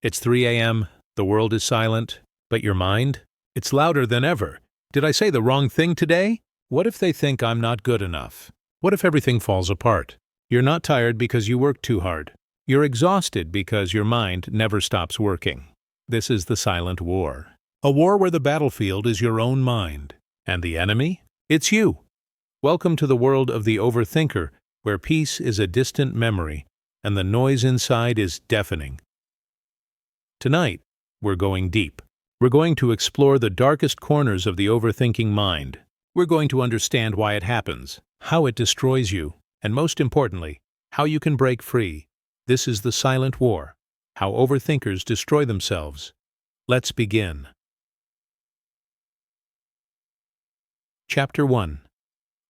It's 3 a.m., the world is silent, but your mind? It's louder than ever. Did I say the wrong thing today? What if they think I'm not good enough? What if everything falls apart? You're not tired because you work too hard. You're exhausted because your mind never stops working. This is the silent war. A war where the battlefield is your own mind. And the enemy? It's you. Welcome to the world of the overthinker, where peace is a distant memory and the noise inside is deafening. Tonight, we're going deep. We're going to explore the darkest corners of the overthinking mind. We're going to understand why it happens, how it destroys you, and most importantly, how you can break free. This is the silent war, how overthinkers destroy themselves. Let's begin. Chapter 1.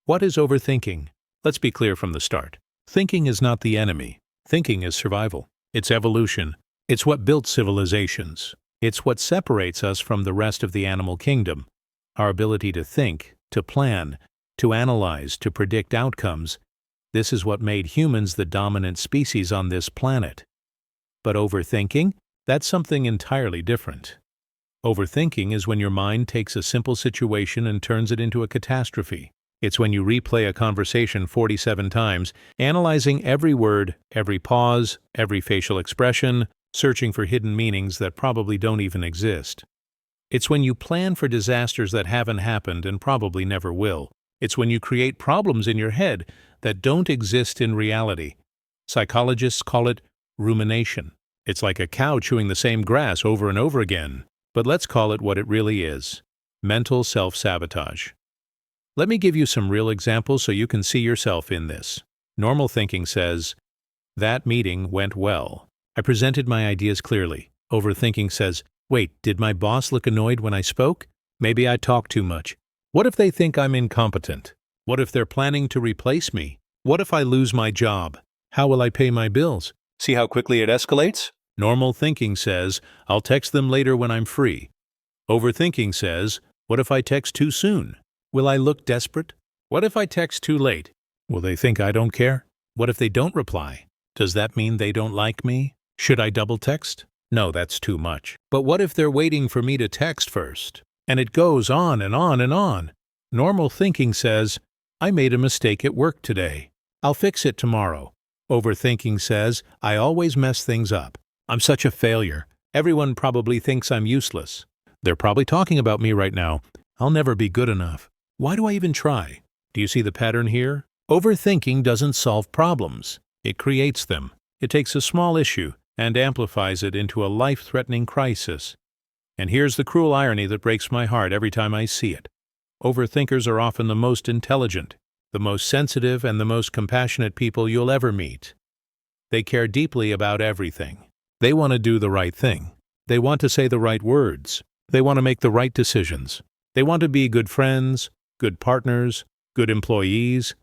What is overthinking? Let's be clear from the start. Thinking is not the enemy. Thinking is survival. It's evolution. It's what built civilizations. It's what separates us from the rest of the animal kingdom. Our ability to think, to plan, to analyze, to predict outcomes. This is what made humans the dominant species on this planet. But overthinking? That's something entirely different. Overthinking is when your mind takes a simple situation and turns it into a catastrophe. It's when you replay a conversation 47 times, analyzing every word, every pause, every facial expression, searching for hidden meanings that probably don't even exist. It's when you plan for disasters that haven't happened and probably never will. It's when you create problems in your head that don't exist in reality. Psychologists call it rumination. It's like a cow chewing the same grass over and over again. But let's call it what it really is: mental self-sabotage. Let me give you some real examples so you can see yourself in this. Normal thinking says, "That meeting went well. I presented my ideas clearly." Overthinking says, "Wait, did my boss look annoyed when I spoke? Maybe I talked too much. What if they think I'm incompetent? What if they're planning to replace me? What if I lose my job? How will I pay my bills?" See how quickly it escalates? Normal thinking says, "I'll text them later when I'm free." Overthinking says, "What if I text too soon? Will I look desperate? What if I text too late? Will they think I don't care? What if they don't reply? Does that mean they don't like me? Should I double text? No, that's too much. But what if they're waiting for me to text first?" And it goes on and on and on. Normal thinking says, "I made a mistake at work today. I'll fix it tomorrow." Overthinking says, "I always mess things up. I'm such a failure. Everyone probably thinks I'm useless. They're probably talking about me right now. I'll never be good enough. Why do I even try?" Do you see the pattern here? Overthinking doesn't solve problems. It creates them. It takes a small issue and amplifies it into a life-threatening crisis. And here's the cruel irony that breaks my heart every time I see it. Overthinkers are often the most intelligent, the most sensitive, and the most compassionate people you'll ever meet. They care deeply about everything. They want to do the right thing. They want to say the right words. They want to make the right decisions. They want to be good friends, good partners, good employees,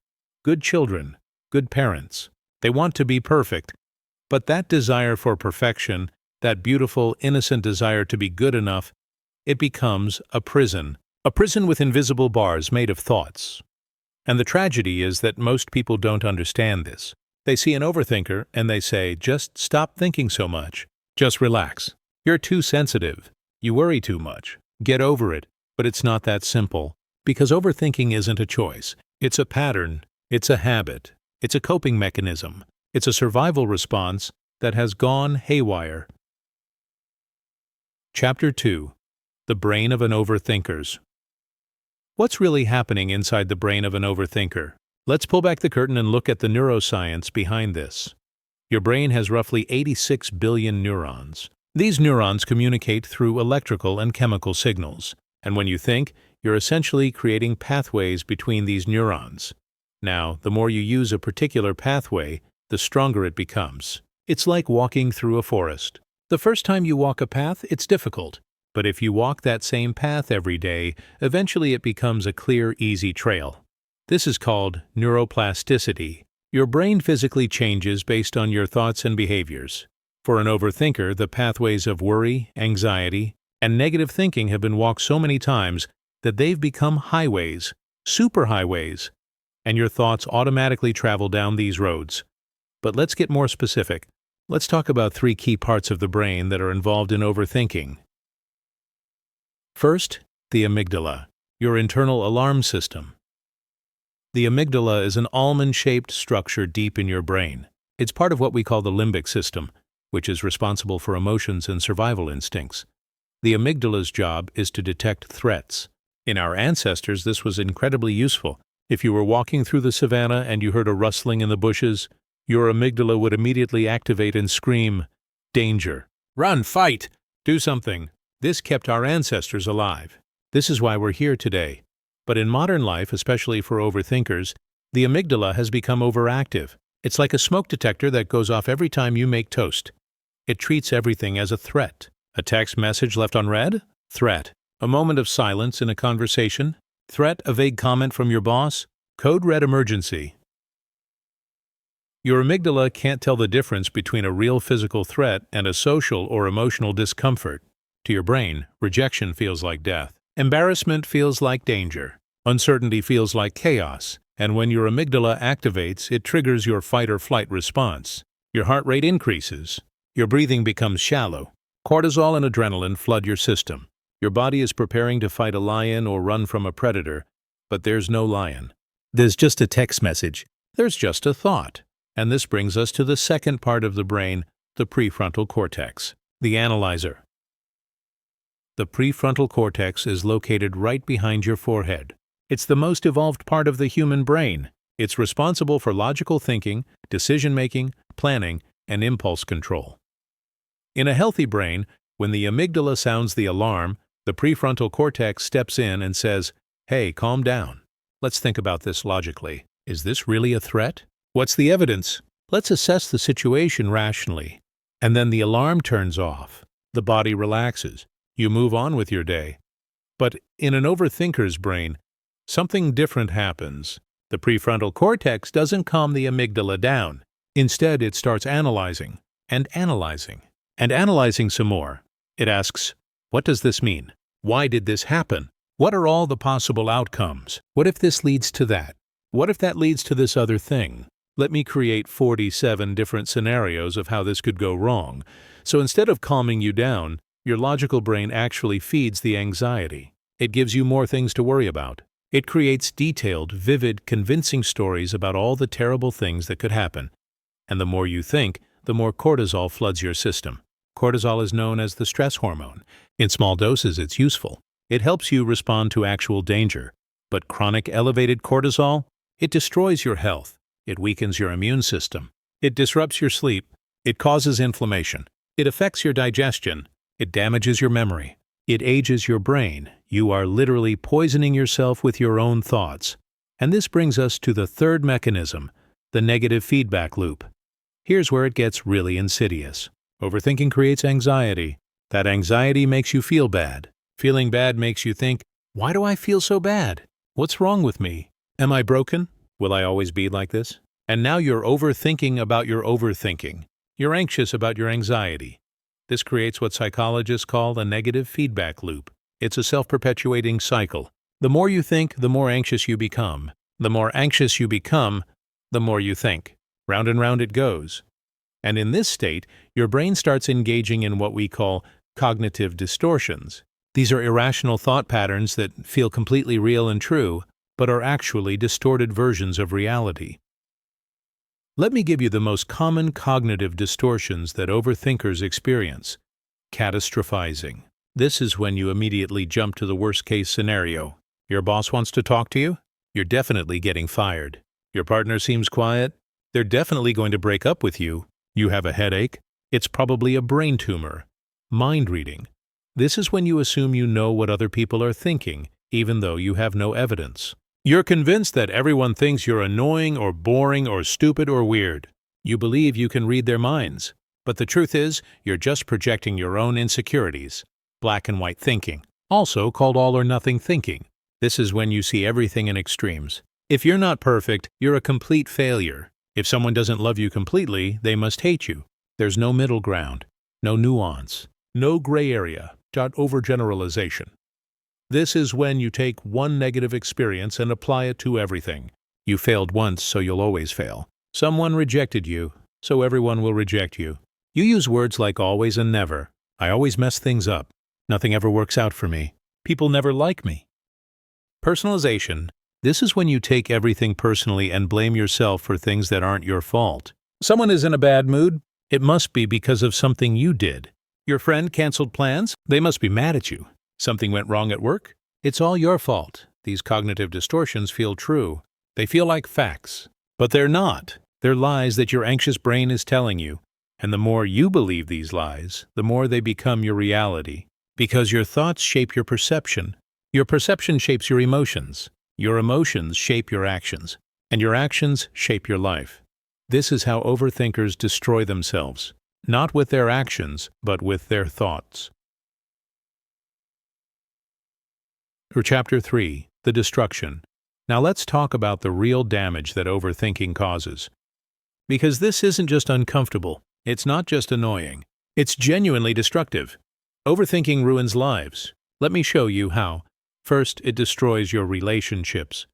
good children, good parents. They want to be perfect. But that desire for perfection, that beautiful, innocent desire to be good enough, it becomes a prison with invisible bars made of thoughts. And the tragedy is that most people don't understand this. They see an overthinker and they say, "Just stop thinking so much. Just relax. You're too sensitive. You worry too much. Get over it." But it's not that simple, because overthinking isn't a choice. It's a pattern. It's a habit. It's a coping mechanism. It's a survival response that has gone haywire. Chapter 2. The Brain of an Overthinker. What's really happening inside the brain of an overthinker? Let's pull back the curtain and look at the neuroscience behind this. Your brain has roughly 86 billion neurons. These neurons communicate through electrical and chemical signals. And when you think, you're essentially creating pathways between these neurons. Now, the more you use a particular pathway, the stronger it becomes. It's like walking through a forest. The first time you walk a path, it's difficult. But if you walk that same path every day, eventually it becomes a clear, easy trail. This is called neuroplasticity. Your brain physically changes based on your thoughts and behaviors. For an overthinker, the pathways of worry, anxiety, and negative thinking have been walked so many times that they've become highways, superhighways, and your thoughts automatically travel down these roads. But let's get more specific. Let's talk about 3 key parts of the brain that are involved in overthinking. First, the amygdala, your internal alarm system. The amygdala is an almond-shaped structure deep in your brain. It's part of what we call the limbic system, which is responsible for emotions and survival instincts. The amygdala's job is to detect threats. In our ancestors, this was incredibly useful. If you were walking through the savannah and you heard a rustling in the bushes, your amygdala would immediately activate and scream, "Danger! Run, fight! Do something!" This kept our ancestors alive. This is why we're here today. But in modern life, especially for overthinkers, the amygdala has become overactive. It's like a smoke detector that goes off every time you make toast. It treats everything as a threat. A text message left unread? Threat. A moment of silence in a conversation? Threat. A vague comment from your boss? Code red emergency. Your amygdala can't tell the difference between a real physical threat and a social or emotional discomfort. To your brain, rejection feels like death. Embarrassment feels like danger. Uncertainty feels like chaos. And when your amygdala activates, it triggers your fight or flight response. Your heart rate increases. Your breathing becomes shallow. Cortisol and adrenaline flood your system. Your body is preparing to fight a lion or run from a predator, but there's no lion. There's just a text message. There's just a thought. And this brings us to the second part of the brain, the prefrontal cortex, the analyzer. The prefrontal cortex is located right behind your forehead. It's the most evolved part of the human brain. It's responsible for logical thinking, decision-making, planning, and impulse control. In a healthy brain, when the amygdala sounds the alarm, the prefrontal cortex steps in and says, "Hey, calm down. Let's think about this logically. Is this really a threat? What's the evidence? Let's assess the situation rationally." And then the alarm turns off. The body relaxes. You move on with your day. But in an overthinker's brain, something different happens. The prefrontal cortex doesn't calm the amygdala down. Instead, it starts analyzing, and analyzing, and analyzing some more. It asks, what does this mean? Why did this happen? What are all the possible outcomes? What if this leads to that? What if that leads to this other thing? Let me create 47 different scenarios of how this could go wrong. So instead of calming you down, your logical brain actually feeds the anxiety. It gives you more things to worry about. It creates detailed, vivid, convincing stories about all the terrible things that could happen. And the more you think, the more cortisol floods your system. Cortisol is known as the stress hormone. In small doses, it's useful. It helps you respond to actual danger. But chronic elevated cortisol? It destroys your health. It weakens your immune system. It disrupts your sleep. It causes inflammation. It affects your digestion. It damages your memory. It ages your brain. You are literally poisoning yourself with your own thoughts. And this brings us to the third mechanism, the negative feedback loop. Here's where it gets really insidious. Overthinking creates anxiety. That anxiety makes you feel bad. Feeling bad makes you think, why do I feel so bad? What's wrong with me? Am I broken? Will I always be like this? And now you're overthinking about your overthinking. You're anxious about your anxiety. This creates what psychologists call a negative feedback loop. It's a self-perpetuating cycle. The more you think, the more anxious you become. The more anxious you become, the more you think. Round and round it goes. And in this state, your brain starts engaging in what we call cognitive distortions. These are irrational thought patterns that feel completely real and true, but are actually distorted versions of reality. Let me give you the most common cognitive distortions that overthinkers experience. Catastrophizing. This is when you immediately jump to the worst-case scenario. Your boss wants to talk to you? You're definitely getting fired. Your partner seems quiet? They're definitely going to break up with you. You have a headache? It's probably a brain tumor. Mind reading. This is when you assume you know what other people are thinking, even though you have no evidence. You're convinced that everyone thinks you're annoying or boring or stupid or weird. You believe you can read their minds. But the truth is, you're just projecting your own insecurities. Black and white thinking, also called all or nothing thinking. This is when you see everything in extremes. If you're not perfect, you're a complete failure. If someone doesn't love you completely, they must hate you. There's no middle ground, no nuance, no gray area, overgeneralization. This is when you take one negative experience and apply it to everything. You failed once, so you'll always fail. Someone rejected you, so everyone will reject you. You use words like always and never. I always mess things up. Nothing ever works out for me. People never like me. Personalization. This is when you take everything personally and blame yourself for things that aren't your fault. Someone is in a bad mood? It must be because of something you did. Your friend canceled plans? They must be mad at you. Something went wrong at work? It's all your fault. These cognitive distortions feel true. They feel like facts. But they're not. They're lies that your anxious brain is telling you. And the more you believe these lies, the more they become your reality. Because your thoughts shape your perception. Your perception shapes your emotions. Your emotions shape your actions. And your actions shape your life. This is how overthinkers destroy themselves. Not with their actions, but with their thoughts. For Chapter 3, The Destruction. Now let's talk about the real damage that overthinking causes. Because this isn't just uncomfortable, it's not just annoying, it's genuinely destructive. Overthinking ruins lives. Let me show you how. First, it destroys your relationships.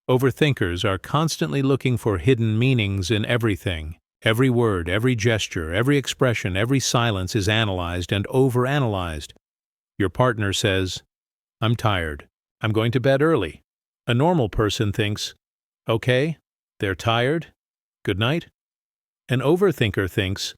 Overthinkers are constantly looking for hidden meanings in everything. Every word, every gesture, every expression, every silence is analyzed and overanalyzed. Your partner says, "I'm tired. I'm going to bed early." A normal person thinks, "Okay, they're tired. Good night." An overthinker thinks,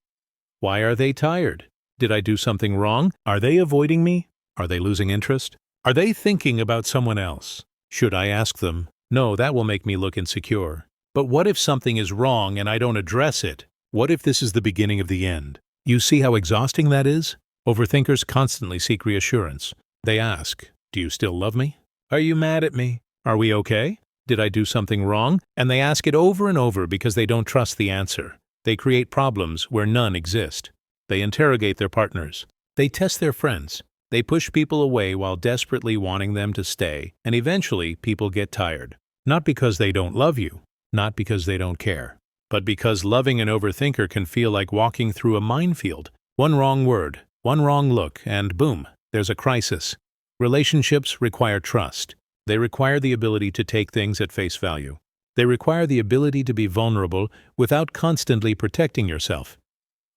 "Why are they tired? Did I do something wrong? Are they avoiding me? Are they losing interest? Are they thinking about someone else? Should I ask them? No, that will make me look insecure. But what if something is wrong and I don't address it? What if this is the beginning of the end?" You see how exhausting that is? Overthinkers constantly seek reassurance. They ask, "Do you still love me? Are you mad at me? Are we okay? Did I do something wrong?" And they ask it over and over because they don't trust the answer. They create problems where none exist. They interrogate their partners. They test their friends. They push people away while desperately wanting them to stay, and eventually people get tired. Not because they don't love you, not because they don't care, but because loving an overthinker can feel like walking through a minefield. One wrong word, one wrong look, and boom, there's a crisis. Relationships require trust. They require the ability to take things at face value. They require the ability to be vulnerable without constantly protecting yourself.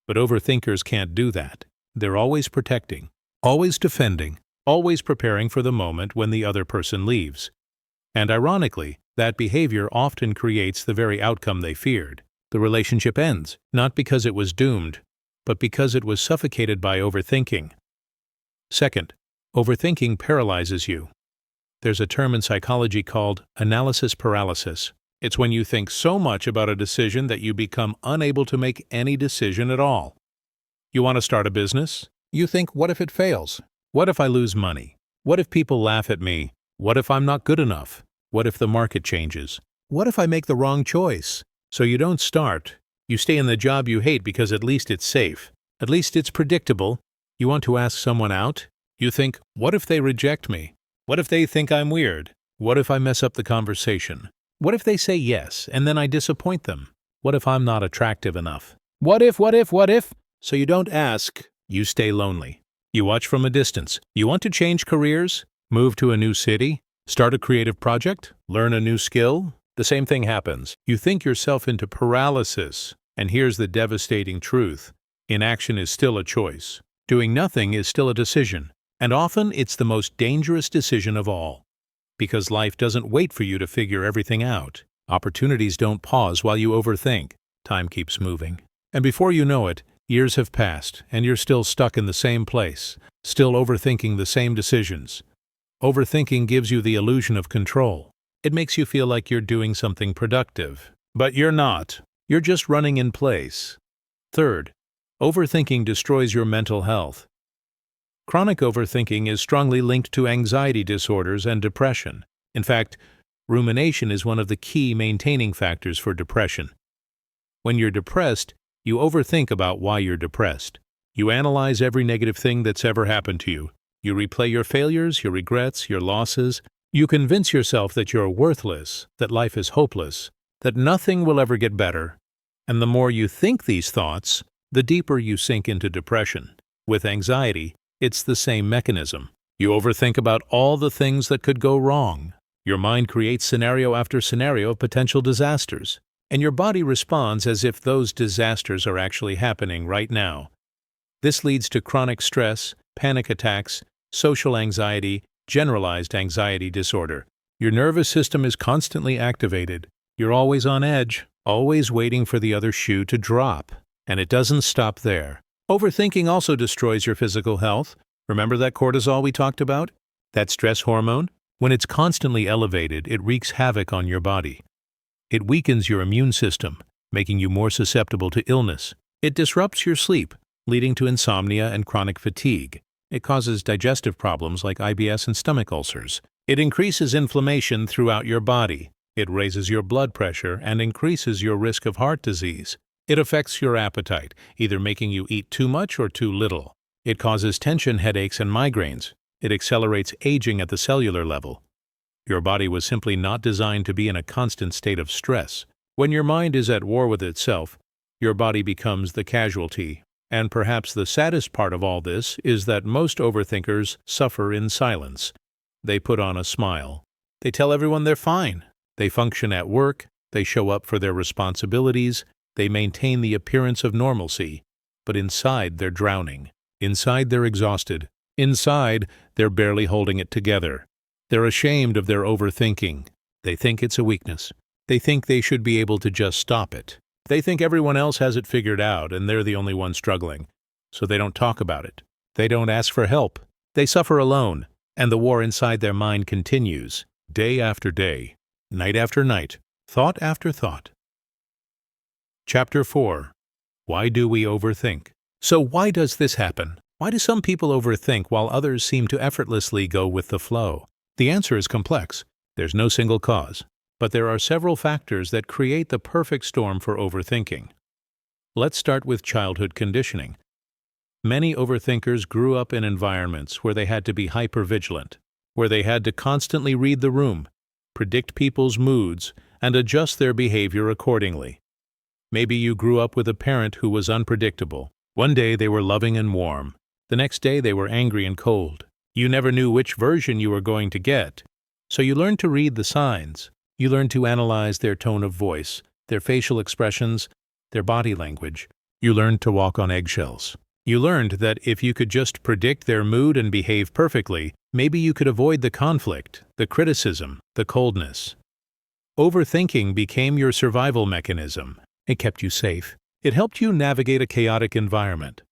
But overthinkers can't do that. They're always protecting, always defending, always preparing for the moment when the other person leaves. And ironically, that behavior often creates the very outcome they feared. The relationship ends, not because it was doomed, but because it was suffocated by overthinking. Second, overthinking paralyzes you. There's a term in psychology called analysis paralysis. It's when you think so much about a decision that you become unable to make any decision at all. You want to start a business? You think, what if it fails? What if I lose money? What if people laugh at me? What if I'm not good enough? What if the market changes? What if I make the wrong choice? So you don't start. You stay in the job you hate because at least it's safe. At least it's predictable. You want to ask someone out? You think, what if they reject me? What if they think I'm weird? What if I mess up the conversation? What if they say yes and then I disappoint them? What if I'm not attractive enough? What if? So you don't ask, you stay lonely. You watch from a distance. You want to change careers? Move to a new city? Start a creative project? Learn a new skill? The same thing happens. You think yourself into paralysis. And here's the devastating truth. Inaction is still a choice. Doing nothing is still a decision. And often it's the most dangerous decision of all. Because life doesn't wait for you to figure everything out. Opportunities don't pause while you overthink. Time keeps moving. And before you know it, years have passed and you're still stuck in the same place, still overthinking the same decisions. Overthinking gives you the illusion of control. It makes you feel like you're doing something productive. But you're not. You're just running in place. Third, overthinking destroys your mental health. Chronic overthinking is strongly linked to anxiety disorders and depression. In fact, rumination is one of the key maintaining factors for depression. When you're depressed, you overthink about why you're depressed. You analyze every negative thing that's ever happened to you. You replay your failures, your regrets, your losses. You convince yourself that you're worthless, that life is hopeless, that nothing will ever get better. And the more you think these thoughts, the deeper you sink into depression. With anxiety, it's the same mechanism. You overthink about all the things that could go wrong. Your mind creates scenario after scenario of potential disasters, and your body responds as if those disasters are actually happening right now. This leads to chronic stress, panic attacks, social anxiety, generalized anxiety disorder. Your nervous system is constantly activated. You're always on edge, always waiting for the other shoe to drop. And it doesn't stop there. Overthinking also destroys your physical health. Remember that cortisol we talked about? That stress hormone? When it's constantly elevated, it wreaks havoc on your body. It weakens your immune system, making you more susceptible to illness. It disrupts your sleep, leading to insomnia and chronic fatigue. It causes digestive problems like IBS and stomach ulcers. It increases inflammation throughout your body. It raises your blood pressure and increases your risk of heart disease. It affects your appetite, either making you eat too much or too little. It causes tension headaches and migraines. It accelerates aging at the cellular level. Your body was simply not designed to be in a constant state of stress. When your mind is at war with itself, your body becomes the casualty. And perhaps the saddest part of all this is that most overthinkers suffer in silence. They put on a smile. They tell everyone they're fine. They function at work. They show up for their responsibilities. They maintain the appearance of normalcy. But inside, they're drowning. Inside, they're exhausted. Inside, they're barely holding it together. They're ashamed of their overthinking. They think it's a weakness. They think they should be able to just stop it. They think everyone else has it figured out and they're the only one struggling. So they don't talk about it. They don't ask for help. They suffer alone. And the war inside their mind continues, day after day, night after night, thought after thought. Chapter 4. Why do we overthink? So why does this happen? Why do some people overthink while others seem to effortlessly go with the flow? The answer is complex. There's no single cause. But there are several factors that create the perfect storm for overthinking. Let's start with childhood conditioning. Many overthinkers grew up in environments where they had to be hypervigilant, where they had to constantly read the room, predict people's moods, and adjust their behavior accordingly. Maybe you grew up with a parent who was unpredictable. One day they were loving and warm. The next day they were angry and cold. You never knew which version you were going to get. So you learned to read the signs. You learned to analyze their tone of voice, their facial expressions, their body language. You learned to walk on eggshells. You learned that if you could just predict their mood and behave perfectly, maybe you could avoid the conflict, the criticism, the coldness. Overthinking became your survival mechanism. It kept you safe. It helped you navigate a chaotic environment.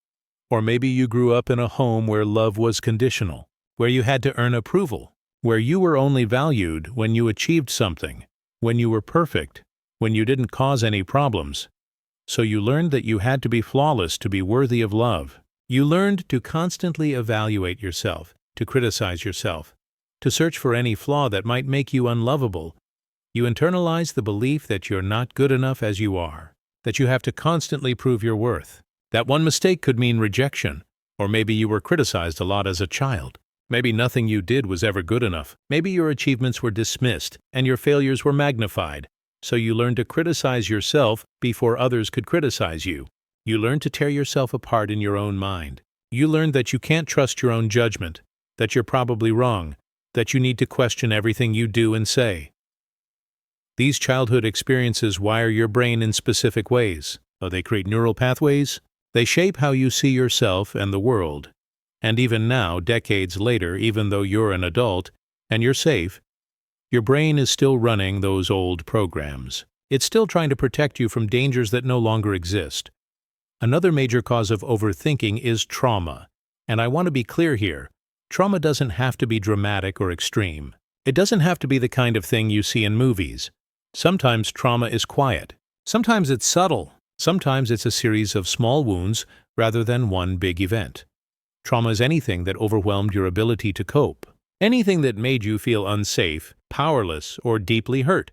Or maybe you grew up in a home where love was conditional, where you had to earn approval, where you were only valued when you achieved something, when you were perfect, when you didn't cause any problems. So you learned that you had to be flawless to be worthy of love. You learned to constantly evaluate yourself, to criticize yourself, to search for any flaw that might make you unlovable. You internalized the belief that you're not good enough as you are, that you have to constantly prove your worth. That one mistake could mean rejection, or maybe you were criticized a lot as a child. Maybe nothing you did was ever good enough. Maybe your achievements were dismissed and your failures were magnified. So you learned to criticize yourself before others could criticize you. You learned to tear yourself apart in your own mind. You learned that you can't trust your own judgment, that you're probably wrong, that you need to question everything you do and say. These childhood experiences wire your brain in specific ways. They create neural pathways. They shape how you see yourself and the world. And even now, decades later, even though you're an adult and you're safe, your brain is still running those old programs. It's still trying to protect you from dangers that no longer exist. Another major cause of overthinking is trauma. And I want to be clear here. Trauma doesn't have to be dramatic or extreme. It doesn't have to be the kind of thing you see in movies. Sometimes trauma is quiet. Sometimes it's subtle. Sometimes it's a series of small wounds rather than one big event. Trauma is anything that overwhelmed your ability to cope. Anything that made you feel unsafe, powerless, or deeply hurt.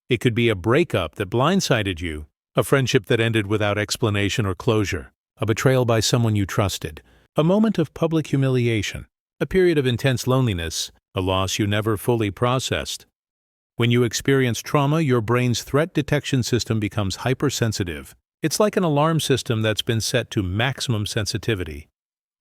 It could be a breakup that blindsided you, a friendship that ended without explanation or closure, a betrayal by someone you trusted, a moment of public humiliation, a period of intense loneliness, a loss you never fully processed. When you experience trauma, your brain's threat detection system becomes hypersensitive. It's like an alarm system that's been set to maximum sensitivity.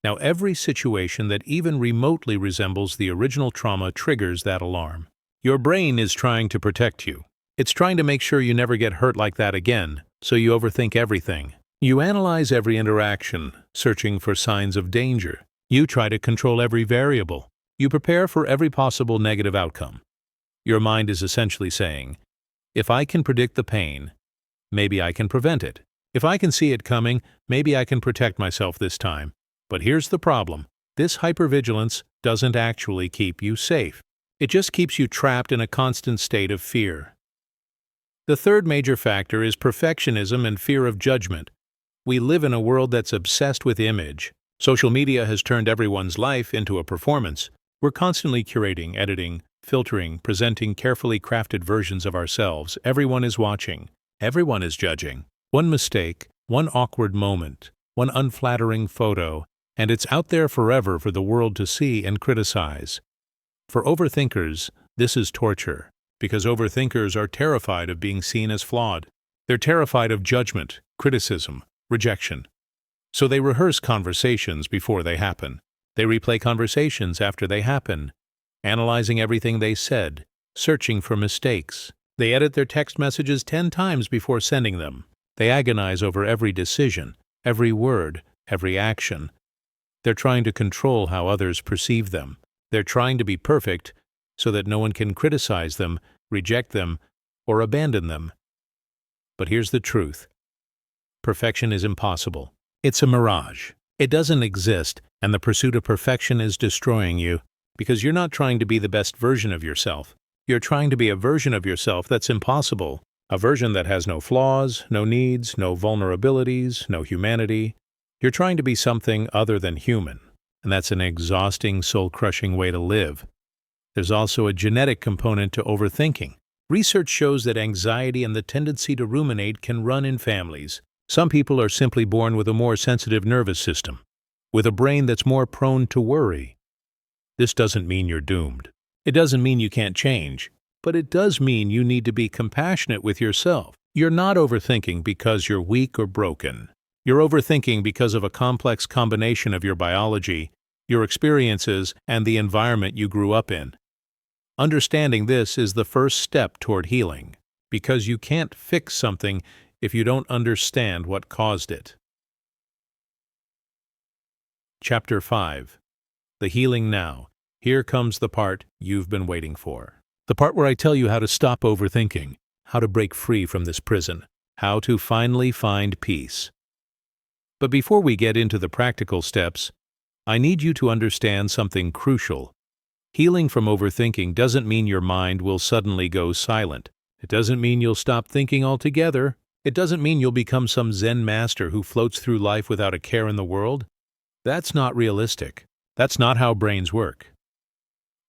Now, every situation that even remotely resembles the original trauma triggers that alarm. Your brain is trying to protect you. It's trying to make sure you never get hurt like that again, so you overthink everything. You analyze every interaction, searching for signs of danger. You try to control every variable. You prepare for every possible negative outcome. Your mind is essentially saying, if I can predict the pain, maybe I can prevent it. If I can see it coming, maybe I can protect myself this time. But here's the problem. This hypervigilance doesn't actually keep you safe. It just keeps you trapped in a constant state of fear. The third major factor is perfectionism and fear of judgment. We live in a world that's obsessed with image. Social media has turned everyone's life into a performance. We're constantly curating, editing, filtering, presenting carefully crafted versions of ourselves. Everyone is watching. Everyone is judging. One mistake, one awkward moment, one unflattering photo, and it's out there forever for the world to see and criticize. For overthinkers, this is torture, because overthinkers are terrified of being seen as flawed. They're terrified of judgment, criticism, rejection. So they rehearse conversations before they happen. They replay conversations after they happen, analyzing everything they said, searching for mistakes. They edit their text messages 10 times before sending them. They agonize over every decision, every word, every action. They're trying to control how others perceive them. They're trying to be perfect so that no one can criticize them, reject them, or abandon them. But here's the truth. Perfection is impossible. It's a mirage. It doesn't exist, and the pursuit of perfection is destroying you because you're not trying to be the best version of yourself. You're trying to be a version of yourself that's impossible, a version that has no flaws, no needs, no vulnerabilities, no humanity. You're trying to be something other than human, and that's an exhausting, soul-crushing way to live. There's also a genetic component to overthinking. Research shows that anxiety and the tendency to ruminate can run in families. Some people are simply born with a more sensitive nervous system, with a brain that's more prone to worry. This doesn't mean you're doomed. It doesn't mean you can't change, but it does mean you need to be compassionate with yourself. You're not overthinking because you're weak or broken. You're overthinking because of a complex combination of your biology, your experiences, and the environment you grew up in. Understanding this is the first step toward healing, because you can't fix something if you don't understand what caused it. Chapter 5. The Healing Now. Here comes the part you've been waiting for. The part where I tell you how to stop overthinking, how to break free from this prison, how to finally find peace. But before we get into the practical steps, I need you to understand something crucial. Healing from overthinking doesn't mean your mind will suddenly go silent. It doesn't mean you'll stop thinking altogether. It doesn't mean you'll become some Zen master who floats through life without a care in the world. That's not realistic. That's not how brains work.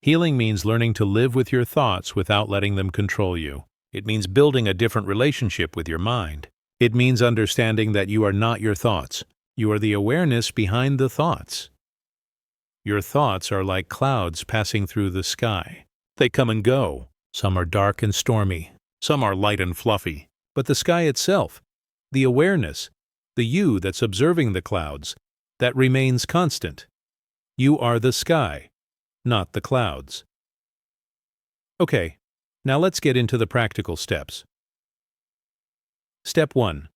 Healing means learning to live with your thoughts without letting them control you. It means building a different relationship with your mind. It means understanding that you are not your thoughts. You are the awareness behind the thoughts. Your thoughts are like clouds passing through the sky. They come and go. Some are dark and stormy. Some are light and fluffy. But the sky itself, the awareness, the you that's observing the clouds, that remains constant. You are the sky, not the clouds. Okay, now let's get into the practical steps. Step 1.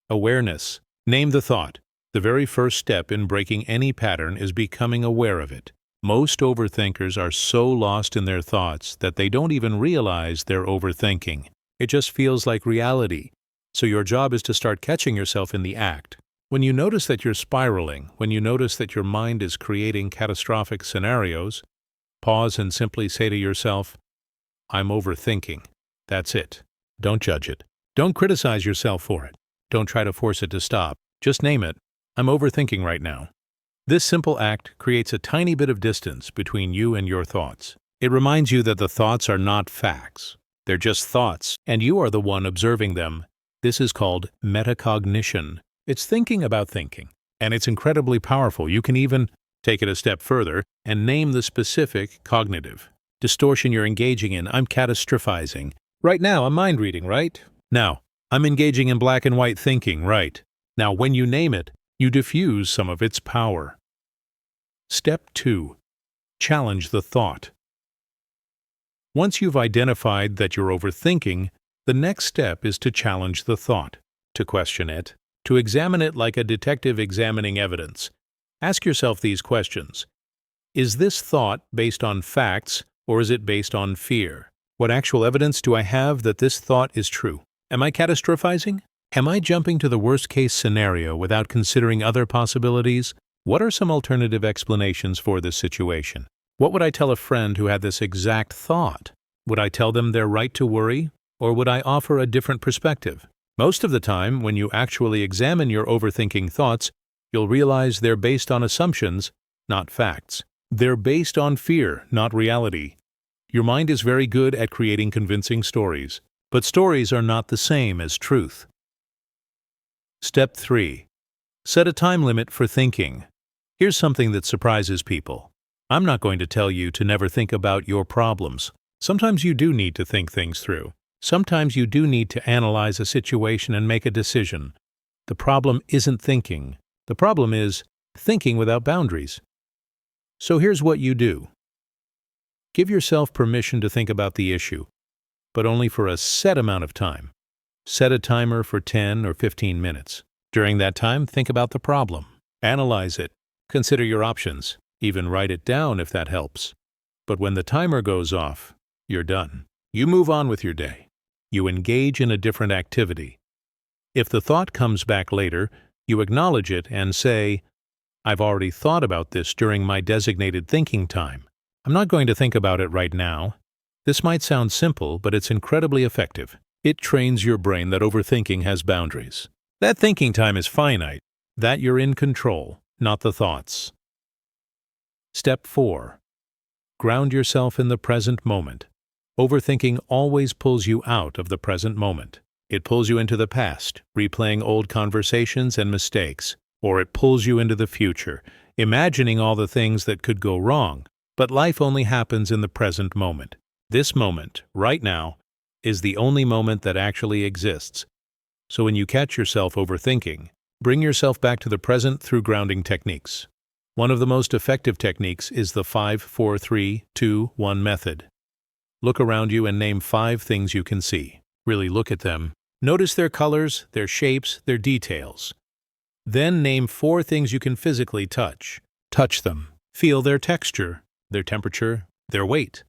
Awareness. Name the thought. The very first step in breaking any pattern is becoming aware of it. Most overthinkers are so lost in their thoughts that they don't even realize they're overthinking. It just feels like reality. So your job is to start catching yourself in the act. When you notice that you're spiraling, when you notice that your mind is creating catastrophic scenarios, pause and simply say to yourself, I'm overthinking. That's it. Don't judge it. Don't criticize yourself for it. Don't try to force it to stop. Just name it. I'm overthinking right now. This simple act creates a tiny bit of distance between you and your thoughts. It reminds you that the thoughts are not facts. They're just thoughts, and you are the one observing them. This is called metacognition. It's thinking about thinking, and it's incredibly powerful. You can even take it a step further and name the specific cognitive distortion you're engaging in. I'm catastrophizing. Right now, I'm mind reading, right? Now, I'm engaging in black and white thinking, right? Now, when you name it, you diffuse some of its power. Step 2. Challenge the thought. Once you've identified that you're overthinking, the next step is to challenge the thought, to question it. to examine it like a detective examining evidence. Ask yourself these questions. Is this thought based on facts, or is it based on fear? What actual evidence do I have that this thought is true? Am I catastrophizing? Am I jumping to the worst-case scenario without considering other possibilities? What are some alternative explanations for this situation? What would I tell a friend who had this exact thought? Would I tell them they're right to worry, or would I offer a different perspective? Most of the time, when you actually examine your overthinking thoughts, you'll realize they're based on assumptions, not facts. They're based on fear, not reality. Your mind is very good at creating convincing stories, but stories are not the same as truth. Step 3. Set a time limit for thinking. Here's something that surprises people. I'm not going to tell you to never think about your problems. Sometimes you do need to think things through. Sometimes you do need to analyze a situation and make a decision. The problem isn't thinking. The problem is thinking without boundaries. So here's what you do. Give yourself permission to think about the issue, but only for a set amount of time. Set a timer for 10 or 15 minutes. During that time, think about the problem. Analyze it. Consider your options. Even write it down if that helps. But when the timer goes off, you're done. You move on with your day. You engage in a different activity. If the thought comes back later, you acknowledge it and say, I've already thought about this during my designated thinking time. I'm not going to think about it right now. This might sound simple, but it's incredibly effective. It trains your brain that overthinking has boundaries. That thinking time is finite, that you're in control, not the thoughts. Step 4. Ground yourself in the present moment. Overthinking always pulls you out of the present moment. It pulls you into the past, replaying old conversations and mistakes. Or it pulls you into the future, imagining all the things that could go wrong. But life only happens in the present moment. This moment, right now, is the only moment that actually exists. So when you catch yourself overthinking, bring yourself back to the present through grounding techniques. One of the most effective techniques is the 5-4-3-2-1 method. Look around you and name 5 things you can see. Really look at them. Notice their colors, their shapes, their details. Then name 4 things you can physically touch. Touch them. Feel their texture, their temperature, their weight.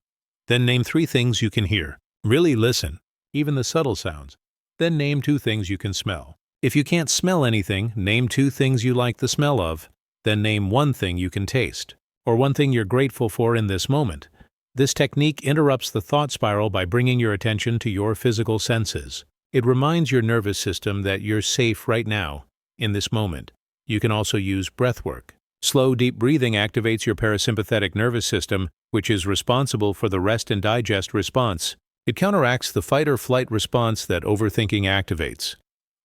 Then name 3 things you can hear. Really listen, even the subtle sounds. Then name 2 things you can smell. If you can't smell anything, name 2 things you like the smell of. Then name 1 thing you can taste, or 1 thing you're grateful for in this moment. This technique interrupts the thought spiral by bringing your attention to your physical senses. It reminds your nervous system that you're safe right now, in this moment. You can also use breath work. Slow, deep breathing activates your parasympathetic nervous system, which is responsible for the rest and digest response. It counteracts the fight or flight response that overthinking activates.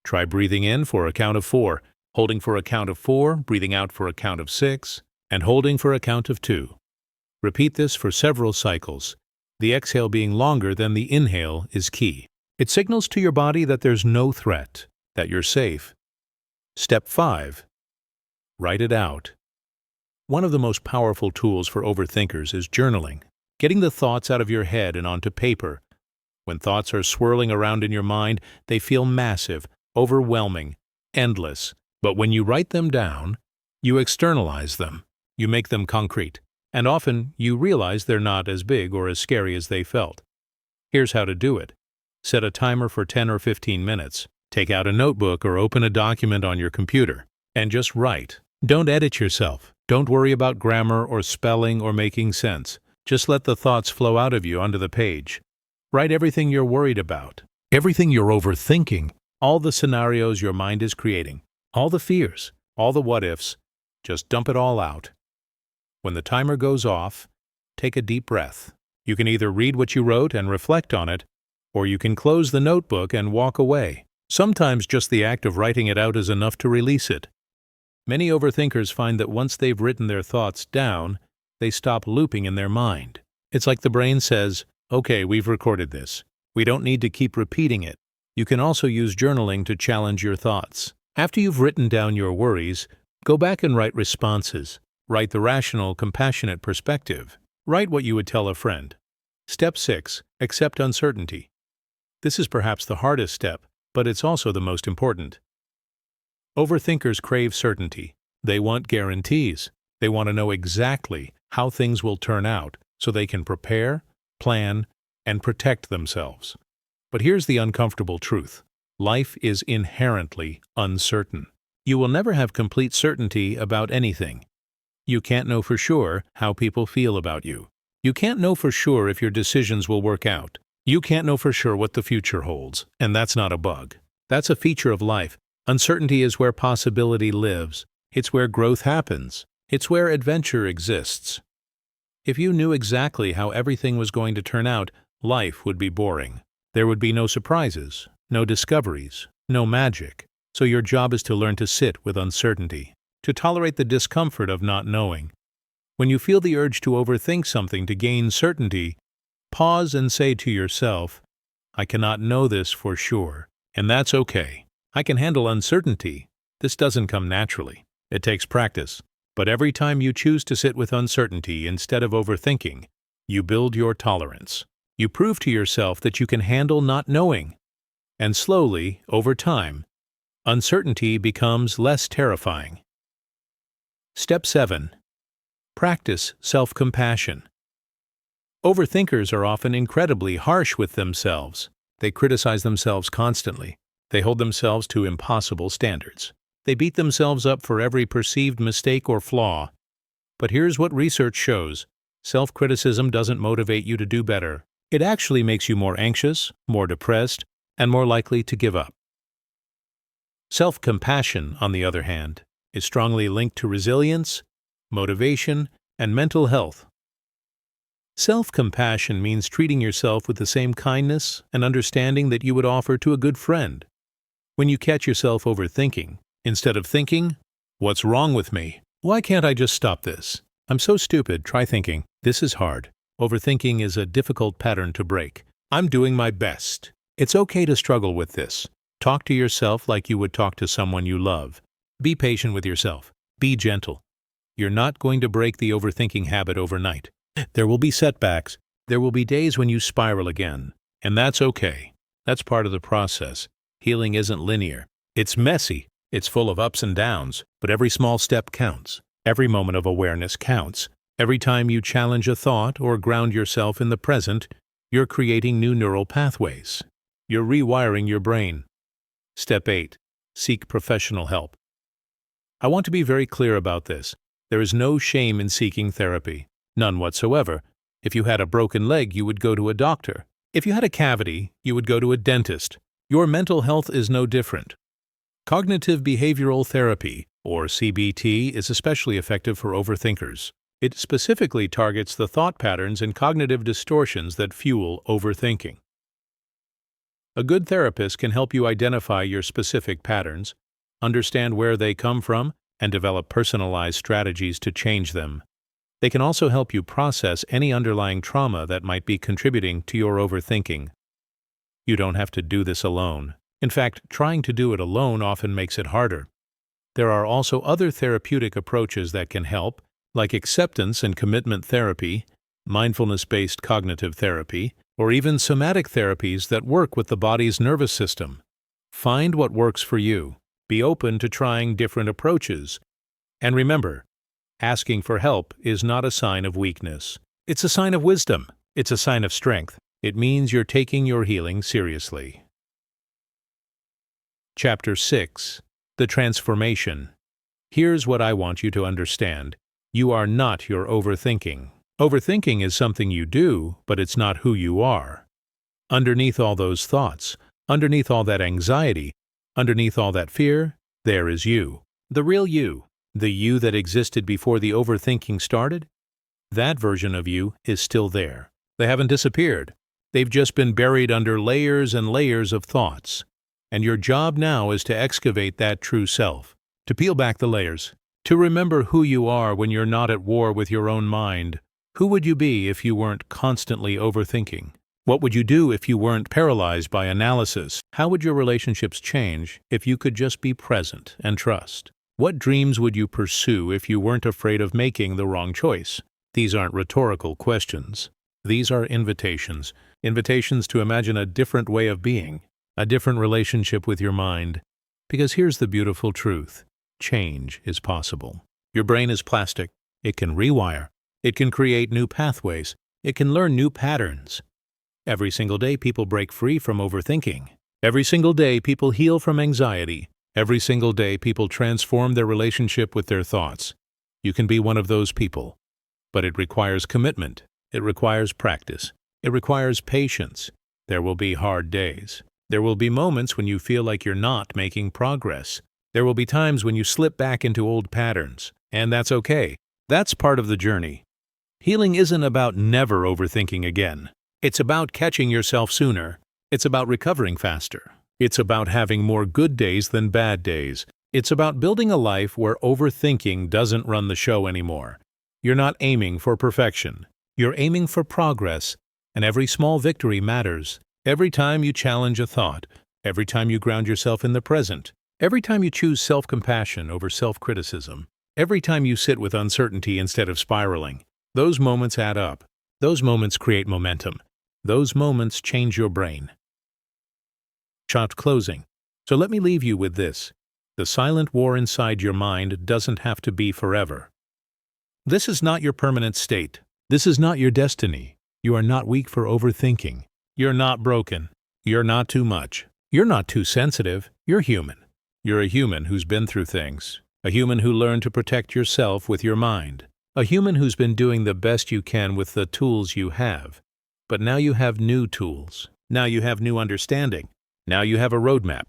Try breathing in for a count of 4, holding for a count of 4, breathing out for a count of 6, and holding for a count of 2. Repeat this for several cycles. The exhale being longer than the inhale is key. It signals to your body that there's no threat, that you're safe. Step 5. Write it out. One of the most powerful tools for overthinkers is journaling, getting the thoughts out of your head and onto paper. When thoughts are swirling around in your mind, they feel massive, overwhelming, endless. But when you write them down, you externalize them, you make them concrete, and often you realize they're not as big or as scary as they felt. Here's how to do it. Set a timer for 10 or 15 minutes. Take out a notebook or open a document on your computer, and just write. Don't edit yourself. Don't worry about grammar or spelling or making sense. Just let the thoughts flow out of you onto the page. Write everything you're worried about, everything you're overthinking, all the scenarios your mind is creating, all the fears, all the what-ifs. Just dump it all out. When the timer goes off, take a deep breath. You can either read what you wrote and reflect on it, or you can close the notebook and walk away. Sometimes just the act of writing it out is enough to release it. Many overthinkers find that once they've written their thoughts down, they stop looping in their mind. It's like the brain says, okay, we've recorded this. We don't need to keep repeating it. You can also use journaling to challenge your thoughts. After you've written down your worries, go back and write responses. Write the rational, compassionate perspective. Write what you would tell a friend. Step 6. Accept uncertainty. This is perhaps the hardest step, but it's also the most important. Overthinkers crave certainty. They want guarantees. They want to know exactly how things will turn out so they can prepare, plan, and protect themselves. But here's the uncomfortable truth. Life is inherently uncertain. You will never have complete certainty about anything. You can't know for sure how people feel about you. You can't know for sure if your decisions will work out. You can't know for sure what the future holds, and that's not a bug. That's a feature of life. Uncertainty is where possibility lives. It's where growth happens. It's where adventure exists. If you knew exactly how everything was going to turn out, life would be boring. There would be no surprises, no discoveries, no magic. So your job is to learn to sit with uncertainty, to tolerate the discomfort of not knowing. When you feel the urge to overthink something to gain certainty, pause and say to yourself, I cannot know this for sure, and that's okay. I can handle uncertainty. This doesn't come naturally. It takes practice. But every time you choose to sit with uncertainty instead of overthinking, you build your tolerance. You prove to yourself that you can handle not knowing. And slowly, over time, uncertainty becomes less terrifying. Step 7. Practice self-compassion. Overthinkers are often incredibly harsh with themselves. They criticize themselves constantly. They hold themselves to impossible standards. They beat themselves up for every perceived mistake or flaw. But here's what research shows. Self-criticism doesn't motivate you to do better. It actually makes you more anxious, more depressed, and more likely to give up. Self-compassion, on the other hand, is strongly linked to resilience, motivation, and mental health. Self-compassion means treating yourself with the same kindness and understanding that you would offer to a good friend. When you catch yourself overthinking, instead of thinking, what's wrong with me? Why can't I just stop this? I'm so stupid, try thinking, this is hard. Overthinking is a difficult pattern to break. I'm doing my best. It's okay to struggle with this. Talk to yourself like you would talk to someone you love. Be patient with yourself. Be gentle. You're not going to break the overthinking habit overnight. There will be setbacks. There will be days when you spiral again. And that's okay. That's part of the process. Healing isn't linear. It's messy. It's full of ups and downs, but every small step counts. Every moment of awareness counts. Every time you challenge a thought or ground yourself in the present, you're creating new neural pathways. You're rewiring your brain. Step 8. Seek professional help. I want to be very clear about this. There is no shame in seeking therapy. None whatsoever. If you had a broken leg, you would go to a doctor. If you had a cavity, you would go to a dentist. Your mental health is no different. Cognitive behavioral therapy, or CBT, is especially effective for overthinkers. It specifically targets the thought patterns and cognitive distortions that fuel overthinking. A good therapist can help you identify your specific patterns, understand where they come from, and develop personalized strategies to change them. They can also help you process any underlying trauma that might be contributing to your overthinking. You don't have to do this alone. In fact, trying to do it alone often makes it harder. There are also other therapeutic approaches that can help, like acceptance and commitment therapy, mindfulness-based cognitive therapy, or even somatic therapies that work with the body's nervous system. Find what works for you. Be open to trying different approaches. And remember, asking for help is not a sign of weakness. It's a sign of wisdom. It's a sign of strength. It means you're taking your healing seriously. Chapter 6. The Transformation. Here's what I want you to understand. You are not your overthinking. Overthinking is something you do, but it's not who you are. Underneath all those thoughts, underneath all that anxiety, underneath all that fear, there is you. The real you. The you that existed before the overthinking started. That version of you is still there. They haven't disappeared. They've just been buried under layers and layers of thoughts. And your job now is to excavate that true self, to peel back the layers, to remember who you are when you're not at war with your own mind. Who would you be if you weren't constantly overthinking? What would you do if you weren't paralyzed by analysis? How would your relationships change if you could just be present and trust? What dreams would you pursue if you weren't afraid of making the wrong choice? These aren't rhetorical questions. These are invitations. Invitations to imagine a different way of being, a different relationship with your mind, Because here's the beautiful truth. Change is possible. Your brain is plastic. It can rewire. It can create new pathways. It can learn new patterns. Every single day, people break free from overthinking. Every single day, people heal from anxiety. Every single day, people transform their relationship with their thoughts. You can be one of those people. But it requires commitment. It requires practice. It requires patience. There will be hard days. There will be moments when you feel like you're not making progress. There will be times when you slip back into old patterns. And that's okay. That's part of the journey. Healing isn't about never overthinking again. It's about catching yourself sooner. It's about recovering faster. It's about having more good days than bad days. It's about building a life where overthinking doesn't run the show anymore. You're not aiming for perfection. You're aiming for progress, and every small victory matters. Every time you challenge a thought, every time you ground yourself in the present, every time you choose self-compassion over self-criticism, every time you sit with uncertainty instead of spiraling, those moments add up. Those moments create momentum. Those moments change your brain. Shot closing. So let me leave you with this. The silent war inside your mind doesn't have to be forever. This is not your permanent state. This is not your destiny. You are not weak for overthinking. You're not broken. You're not too much. You're not too sensitive. You're human. You're a human who's been through things. A human who learned to protect yourself with your mind. A human who's been doing the best you can with the tools you have. But now you have new tools. Now you have new understanding. Now you have a roadmap.